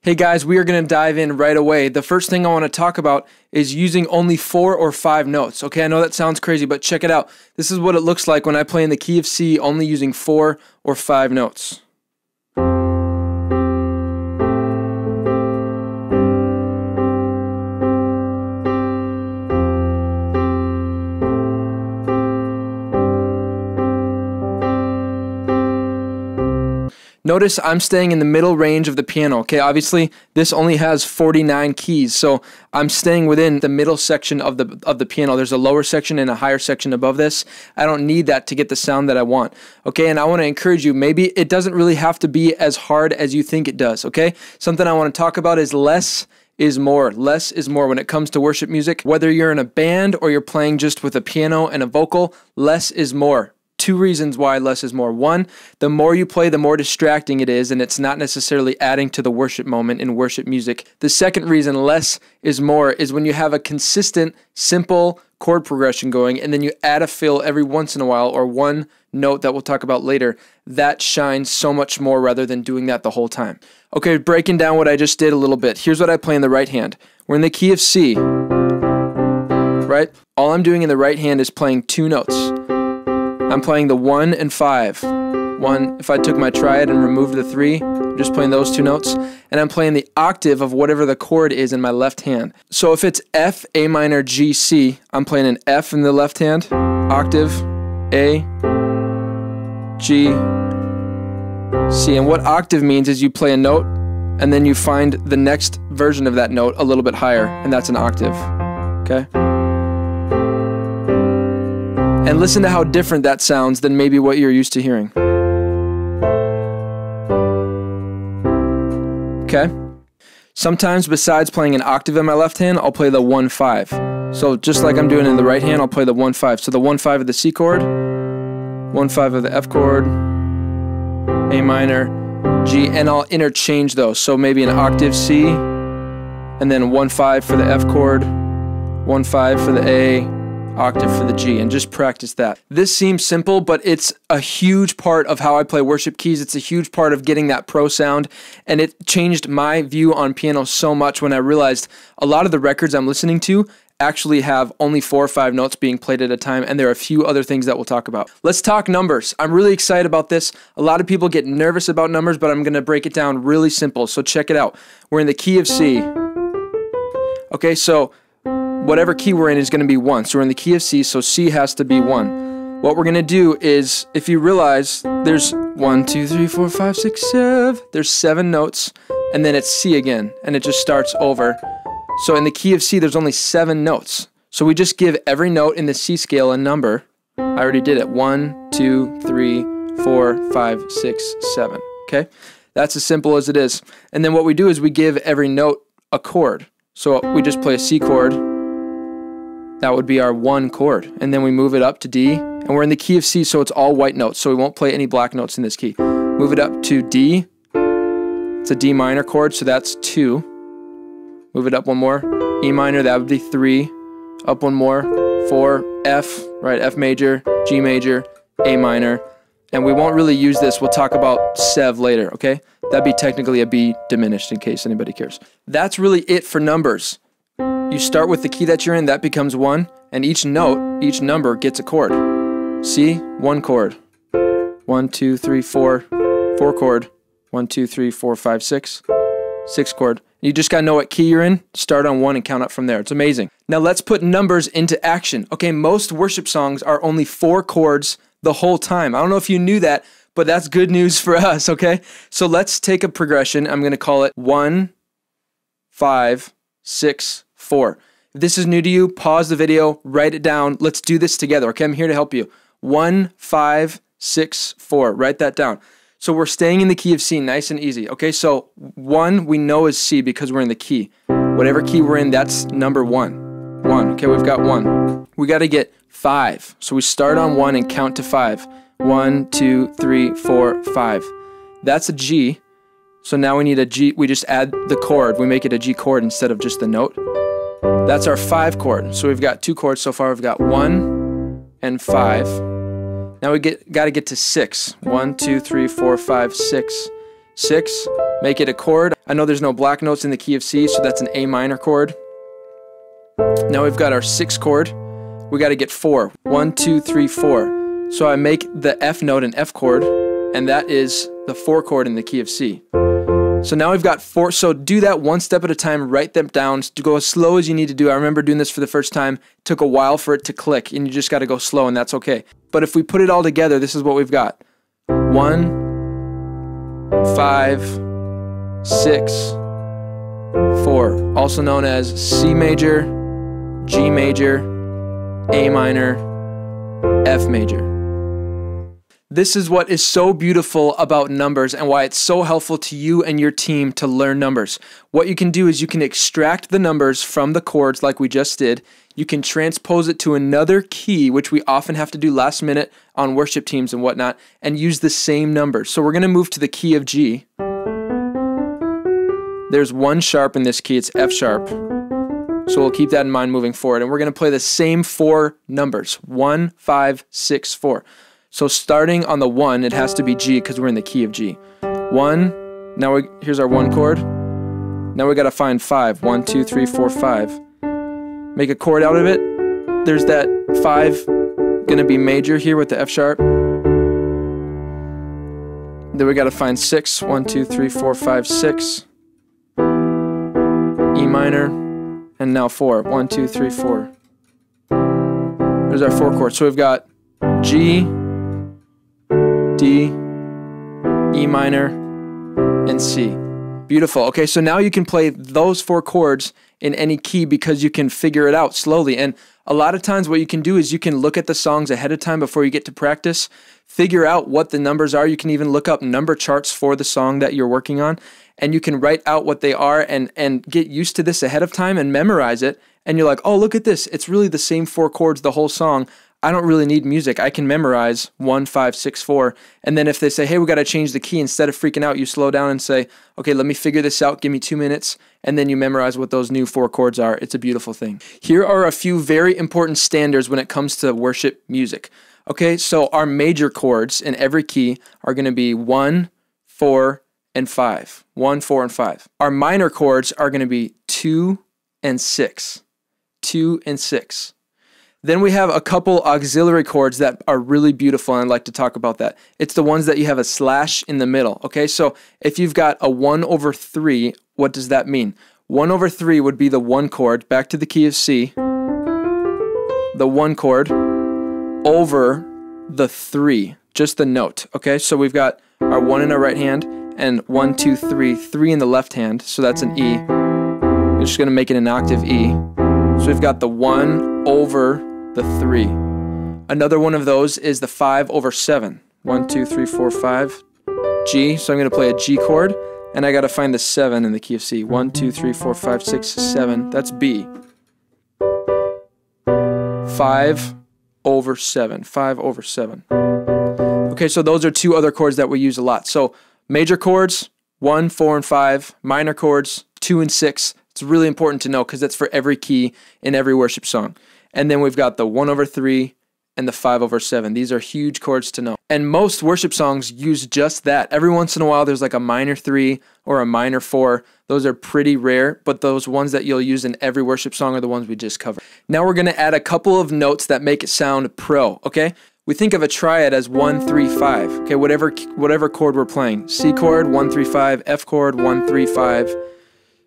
Hey guys, we are going to dive in right away. The first thing I want to talk about is using only 4 or 5 notes. Okay, I know that sounds crazy, but check it out. This is what it looks like when I play in the key of C, only using 4 or 5 notes. Notice I'm staying in the middle range of the piano. Okay, obviously this only has 49 keys, so I'm staying within the middle section of the piano. There's a lower section and a higher section above this. I don't need that to get the sound that I want. Okay, and I want to encourage you, maybe it doesn't really have to be as hard as you think it does. Okay, something I want to talk about is less is more. Less is more when it comes to worship music. Whether you're in a band or you're playing just with a piano and a vocal, less is more. 2 reasons why less is more. 1, the more you play, the more distracting it is, and it's not necessarily adding to the worship moment in worship music. The second reason less is more is when you have a consistent, simple chord progression going, and then you add a fill every once in a while, or one note that we'll talk about later, that shines so much more rather than doing that the whole time. Okay, breaking down what I just did a little bit. Here's what I play in the right hand. We're in the key of C, right? All I'm doing in the right hand is playing 2 notes. I'm playing the 1 and 5. 1, if I took my triad and removed the 3, I'm just playing those 2 notes. And I'm playing the octave of whatever the chord is in my left hand. So if it's F, A minor, G, C, I'm playing an F in the left hand, octave, A, G, C. And what octave means is you play a note, and then you find the next version of that note a little bit higher, and that's an octave. Okay? And listen to how different that sounds than maybe what you're used to hearing. Okay? Sometimes besides playing an octave in my left hand, I'll play the 1-5. So just like I'm doing in the right hand, I'll play the 1-5. So the 1-5 of the C chord, 1-5 of the F chord, A minor, G, and I'll interchange those. So maybe an octave C, and then 1-5 for the F chord, 1-5 for the A, octave for the G, and just practice that. This seems simple, but it's a huge part of how I play worship keys. It's a huge part of getting that pro sound, and it changed my view on piano so much when I realized a lot of the records I'm listening to actually have only 4 or 5 notes being played at a time, and there are a few other things that we'll talk about. Let's talk numbers. I'm really excited about this. A lot of people get nervous about numbers, but I'm going to break it down really simple, so check it out. We're in the key of C. Okay, so whatever key we're in is going to be 1. So we're in the key of C, so C has to be 1. What we're going to do is, if you realize there's 1, 2, 3, 4, 5, 6, 7, there's 7 notes, and then it's C again, and it just starts over. So in the key of C, there's only 7 notes. So we just give every note in the C scale a number. I already did it. 1, 2, 3, 4, 5, 6, 7. Okay? That's as simple as it is. And then what we do is we give every note a chord. So we just play a C chord. That would be our 1 chord. And then we move it up to D. And we're in the key of C, so it's all white notes. So we won't play any black notes in this key. Move it up to D. It's a D minor chord, so that's 2. Move it up 1 more. E minor, that would be 3. Up 1 more. 4. F, right? F major, G major, A minor. And we won't really use this. We'll talk about sev later, okay? That'd be technically a B diminished in case anybody cares. That's really it for numbers. You start with the key that you're in, that becomes 1, and each note, each number gets a chord. C, 1 chord. 1, 2, 3, 4, 4 chord. 1, 2, 3, 4, 5, 6, 6 chord. You just gotta know what key you're in, start on 1 and count up from there. It's amazing. Now let's put numbers into action. Okay, most worship songs are only 4 chords the whole time. I don't know if you knew that, but that's good news for us, okay? So let's take a progression. I'm gonna call it 1, 5, 6, 4. If this is new to you, pause the video, write it down. Let's do this together, okay? I'm here to help you. 1, 5, 6, 4. Write that down. So we're staying in the key of C, nice and easy. Okay, so 1 we know is C because we're in the key. Whatever key we're in, that's number 1. 1, okay, we've got 1. We got to get 5. So we start on 1 and count to 5. 1, 2, 3, 4, 5. That's a G. So now we need a G, we just add the chord. We make it a G chord instead of just the note. That's our 5 chord. So we've got 2 chords so far. We've got 1 and 5. Now we got to get to 6. 1, 2, 3, 4, 5, 6. 6. make it a chord. I know there's no black notes in the key of C, so that's an A minor chord. Now we've got our 6th chord. We got to get 4. 1, 2, 3, 4. So I make the F note an F chord, and that is the 4 chord in the key of C. So now we've got 4. So do that one step at a time. Write them down. Go as slow as you need to do. I remember doing this for the first time. It took a while for it to click, and you just got to go slow, and that's okay. But if we put it all together, this is what we've got. 1, 5, 6, 4. Also known as C major, G major, A minor, F major. This is what is so beautiful about numbers and why it's so helpful to you and your team to learn numbers. What you can do is you can extract the numbers from the chords like we just did. You can transpose it to another key, which we often have to do last minute on worship teams and whatnot, and use the same numbers. So we're going to move to the key of G. There's 1 sharp in this key, it's F sharp. So we'll keep that in mind moving forward. And we're going to play the same 4 numbers, 1, 5, 6, 4. So starting on the 1, it has to be G because we're in the key of G. 1, now here's our 1 chord. Now we got to find 5. 1, 2, 3, 4, 5. Make a chord out of it. There's that 5 going to be major here with the F sharp. Then we got to find 6. 1, 2, 3, 4, 5, 6. E minor. And now 4. 1, 2, 3, 4. There's our 4 chords. So we've got G, D, E minor, and C. Beautiful. Okay, so now you can play those 4 chords in any key because you can figure it out slowly. And a lot of times what you can do is you can look at the songs ahead of time before you get to practice, figure out what the numbers are. You can even look up number charts for the song that you're working on, and you can write out what they are and get used to this ahead of time and memorize it. And you're like, oh, look at this. It's really the same 4 chords the whole song. I don't really need music. I can memorize 1, 5, 6, 4. And then if they say, hey, we got to change the key, instead of freaking out, you slow down and say, okay, let me figure this out. Give me 2 minutes. And then you memorize what those new 4 chords are. It's a beautiful thing. Here are a few very important standards when it comes to worship music. Okay, so our major chords in every key are going to be 1, 4, and 5. 1, 4, and 5. Our minor chords are going to be 2 and 6. 2 and 6. Then we have a couple auxiliary chords that are really beautiful, and I'd like to talk about that. It's the ones that you have a slash in the middle, okay? So if you've got a 1/3, what does that mean? 1/3 would be the 1 chord, back to the key of C, the 1 chord, over the 3, just the note, okay? So we've got our 1 in our right hand, and 1, 2, 3, 3 in the left hand, so that's an E. We're just going to make it an octave E. So we've got the 1 over the 3. Another one of those is the 5/7. 1, 2, 3, 4, 5. G, so I'm going to play a G chord, and I got to find the 7 in the key of C. 1, 2, 3, 4, 5, 6, 7. That's B. 5/7. 5/7. Okay, so those are 2 other chords that we use a lot. So major chords, 1, 4, and 5. Minor chords, 2 and 6. It's really important to know because that's for every key in every worship song. And then we've got the 1/3 and the 5/7. These are huge chords to know. And most worship songs use just that. Every once in a while there's like a minor 3 or a minor 4. Those are pretty rare, but those ones that you'll use in every worship song are the ones we just covered. Now we're going to add a couple of notes that make it sound pro, okay? We think of a triad as 1, 3, 5. Okay, whatever chord we're playing. C chord, 1, 3, 5, F chord, 1, 3, 5,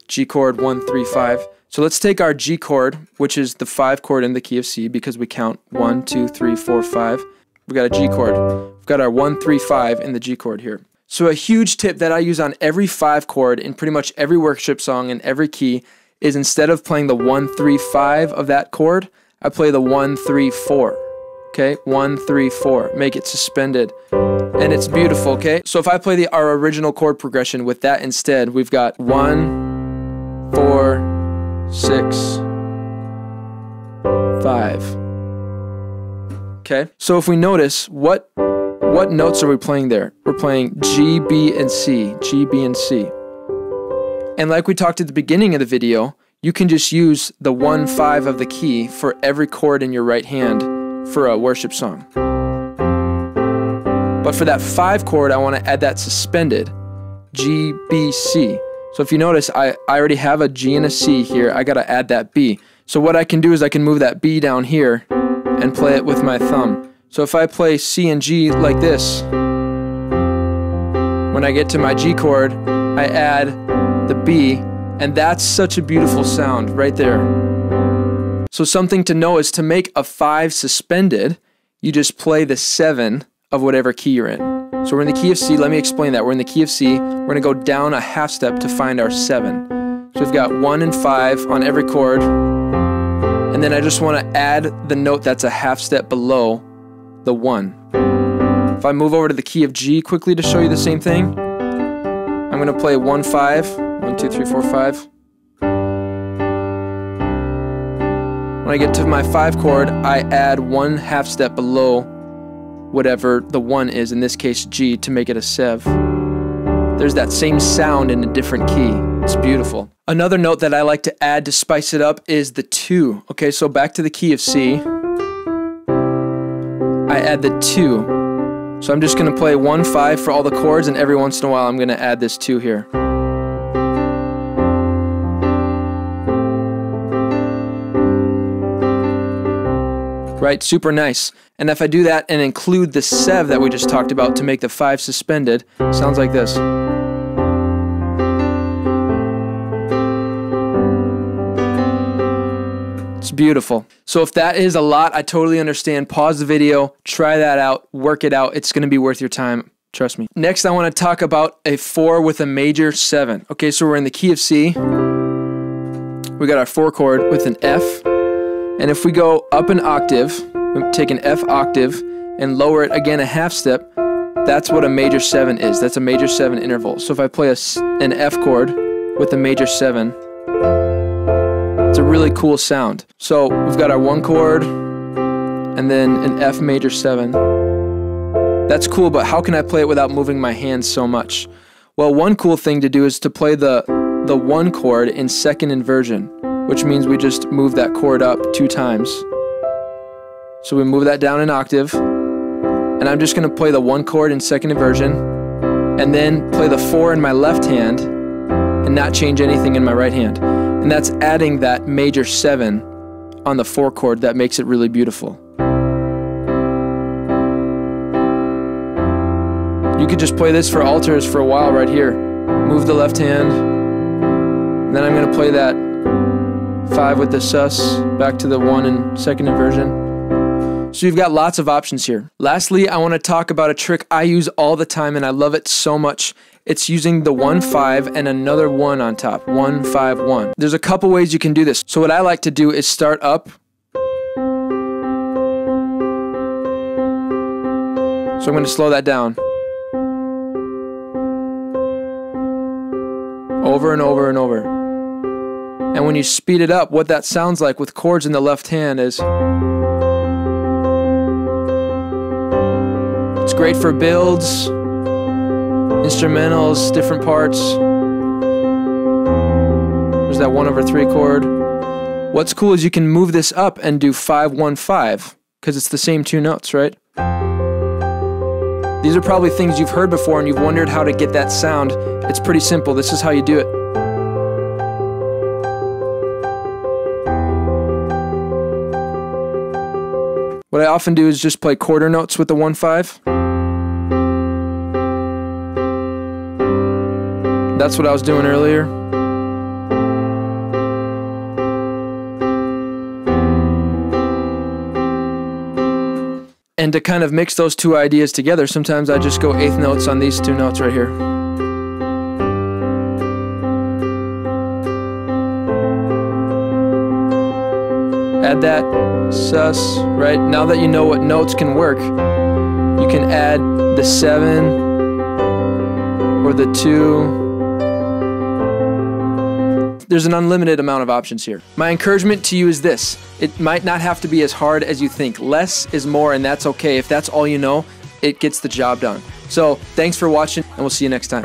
G chord, 1, 3, 5. So let's take our G chord, which is the 5 chord in the key of C because we count 1, 2, 3, 4, 5. We've got a G chord. We've got our 1, 3, 5 in the G chord here. So a huge tip that I use on every 5 chord in pretty much every worship song in every key is instead of playing the 1, 3, 5 of that chord, I play the 1, 3, 4. Okay, 1, 3, 4. Make it suspended. And it's beautiful, okay? So if I play our original chord progression with that instead, we've got 1, 4, 6, 5. Okay, so if we notice, what notes are we playing there? We're playing G, B, and C. G, B, and C. And like we talked at the beginning of the video, you can just use the 1, 5 of the key for every chord in your right hand for a worship song. But for that 5 chord, I want to add that suspended. G, B, C. So if you notice, I already have a G and a C here. I gotta add that B. So what I can do is I can move that B down here and play it with my thumb. So if I play C and G like this, when I get to my G chord, I add the B, and that's such a beautiful sound right there. So something to know is to make a 5 suspended, you just play the 7 of whatever key you're in. So we're in the key of C. Let me explain that. We're in the key of C. We're going to go down a half step to find our 7. So we've got 1 and 5 on every chord. And then I just want to add the note that's a half step below the 1. If I move over to the key of G quickly to show you the same thing, I'm going to play 1, 5. 1, 2, 3, 4, 5. When I get to my 5 chord, I add 1 half step below whatever the 1 is, in this case G, to make it a 7. There's that same sound in a different key. It's beautiful. Another note that I like to add to spice it up is the 2. Okay, so back to the key of C, I add the 2. So I'm just going to play 1, 5 for all the chords, and every once in a while I'm going to add this 2 here. Right, super nice. And if I do that and include the 7 that we just talked about to make the 5 suspended, sounds like this. It's beautiful. So if that is a lot, I totally understand. Pause the video, try that out, work it out. It's going to be worth your time. Trust me. Next, I want to talk about a 4 with a major 7. Okay, so we're in the key of C. We got our 4 chord with an F. And if we go up an octave, we take an F octave and lower it again a half step, that's what a major 7 is. That's a major 7 interval. So if I play an F chord with a major 7, it's a really cool sound. So we've got our 1 chord and then an F major 7. That's cool, but how can I play it without moving my hands so much? Well, one cool thing to do is to play the 1 chord in second inversion, which means we just move that chord up 2 times. So we move that down an octave, and I'm just going to play the 1 chord in second inversion, and then play the 4 in my left hand, and not change anything in my right hand. And that's adding that major 7 on the 4 chord that makes it really beautiful. You could just play this for altars for a while right here. Move the left hand, and then I'm going to play that 5 with the sus, back to the 1 in second inversion. So you've got lots of options here. Lastly, I want to talk about a trick I use all the time and I love it so much. It's using the 1, 5 and another 1 on top. 1, 5, 1. There's a couple ways you can do this. So what I like to do is start up. So I'm going to slow that down. Over and over and over. And when you speed it up, what that sounds like with chords in the left hand is... It's great for builds, instrumentals, different parts. There's that 1/3 chord. What's cool is you can move this up and do 5, 1, 5, because it's the same 2 notes, right? These are probably things you've heard before and you've wondered how to get that sound. It's pretty simple. This is how you do it. What I often do is just play quarter notes with the 1, 5. That's what I was doing earlier. And to kind of mix those 2 ideas together, sometimes I just go 1/8 notes on these 2 notes right here. Add that sus, right? Now that you know what notes can work, you can add the 7 or the 2. There's an unlimited amount of options here. My encouragement to you is this: it might not have to be as hard as you think. Less is more, and that's okay. If that's all you know, it gets the job done. So thanks for watching, and we'll see you next time.